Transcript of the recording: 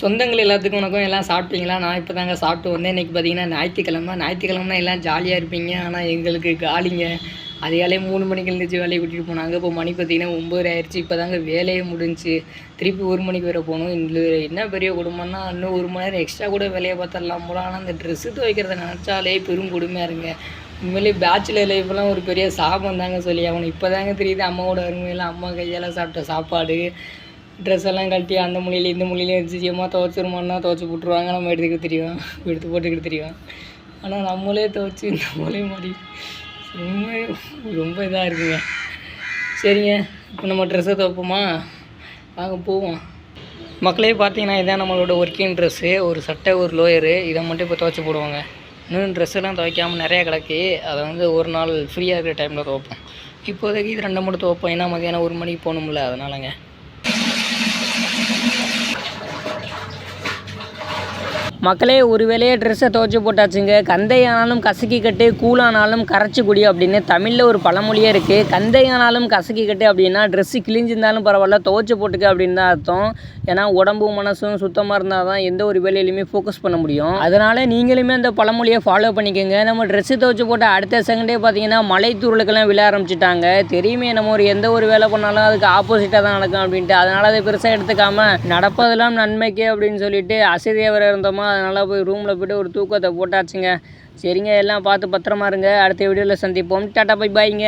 சொந்தங்கள் எல்லாத்துக்கும் வணக்கம். எல்லாம் சாப்பிட்டீங்களா? நான் இப்போ தாங்க சாப்பிட்டு வந்தேன். இன்றைக்கி பார்த்தீங்கன்னா ஞாயிற்றுக்கிழமைனா எல்லாம் ஜாலியாக இருப்பீங்க. ஆனால் எங்களுக்கு காலிங்க. அதிகாலை 3 மணிக்கு எழுந்திரிச்சு வேலையை கூட்டிகிட்டு போனாங்க. இப்போ மணி பார்த்தீங்கன்னா 9 ஆயிடுச்சு. இப்போ தாங்க வேலையே முடிஞ்சு திருப்பி 1 மணிக்கு வேறு போகணும். இதில் என்ன பெரிய குடும்பம்னா இன்னும் 1 மணி நேரம் எக்ஸ்ட்ரா கூட வேலையை பார்த்துடலாம் போல. ஆனால் அந்த ட்ரெஸ்ஸு துவைக்கிறத நினச்சாலே பெரும் கொடுமையாக இருங்க. உண்மையிலேயே பேச்சுலர் லைஃப்லாம் ஒரு பெரிய சாபம் தாங்க சொல்லி அவனுக்கு இப்போ தாங்க தெரியுது அம்மாவோட அருமையில். அம்மா கையால் சாப்பிட்ட சாப்பாடு, ட்ரெஸ் எல்லாம் கழட்டி அந்த மொழியில இந்த மொழியிலையும் வச்சுச்சியமாக துவைச்சிருமான்னா துவைச்சி போட்டுருவாங்க. நம்ம எடுத்து போட்டுக்கிட்டு தெரியும். ஆனால் நம்மளே துவைச்சி இந்த மொழியை மாடி ரொம்ப இதாக இருக்குங்க. சரிங்க, இப்போ நம்ம ட்ரெஸ்ஸை துவைப்போமா? வாங்க போவோம். மக்களே பார்த்தீங்கன்னா இதான் நம்மளோட ஒர்க்கிங் ட்ரெஸ்ஸு. ஒரு சட்டை, ஒரு லோயரு, இதை மட்டும் இப்போ துவைச்சி போடுவாங்க. இன்னும் ட்ரெஸ்ஸெல்லாம் துவைக்காமல் நிறையா கிடக்கு. அதை ஒரு நாள் ஃப்ரீயாக இருக்கிற டைமில் துவைப்போம். இப்போதைக்கு இது 2 மட்டும் துவைப்போம். ஏன்னா மதியானம் 1 மணிக்கு போகணும்ல, அதனாலங்க. மக்களே ஒரு வேலையை ட்ரெஸ்ஸை துவைச்சி போட்டாச்சுங்க. கந்தையானாலும் கசக்கி கட்டு, கூழானாலும் கரைச்சி குடி அப்படின்னு தமிழில் ஒரு பழமொழியே இருக்குது. கந்தையானாலும் கசக்கி கட்டு அப்படின்னா ட்ரெஸ்ஸு கிழிஞ்சிருந்தாலும் பரவாயில்ல, துவைச்சி போட்டுக்க அப்படின்னு தான் அர்த்தம். ஏன்னா உடம்பும் மனசும் சுத்தமாக இருந்தால் தான் எந்த ஒரு வேலையிலையுமே ஃபோக்கஸ் பண்ண முடியும். அதனால் நீங்களுமே அந்த பழமொழியை ஃபாலோ பண்ணிக்கோங்க. நம்ம ட்ரெஸ்ஸு துவைச்சி போட்ட அடுத்த செகண்டே பார்த்தீங்கன்னா மலை தூரலுக்கெல்லாம் விழ ஆரம்பிச்சிட்டாங்க. தெரியுமே நம்ம எந்த ஒரு வேலை பண்ணாலும் அதுக்கு ஆப்போசிட்டாக தான் நடக்கும் அப்படின்ட்டு. அதனால் அதை பெருசாக எடுத்துக்காமல் நடப்பதெல்லாம் நன்மைக்கு அப்படின்னு சொல்லிட்டு அசதியாக வர இருந்தோமா, அதனால் போய் ரூமில் போய்ட்டு ஒரு தூக்கத்தை போட்டாச்சுங்க. சரிங்க, எல்லாம் பார்த்து பத்திரமா இருங்க. அடுத்த வீடியோவில் சந்திப்போம். டாட்டா பை பாய்ங்க.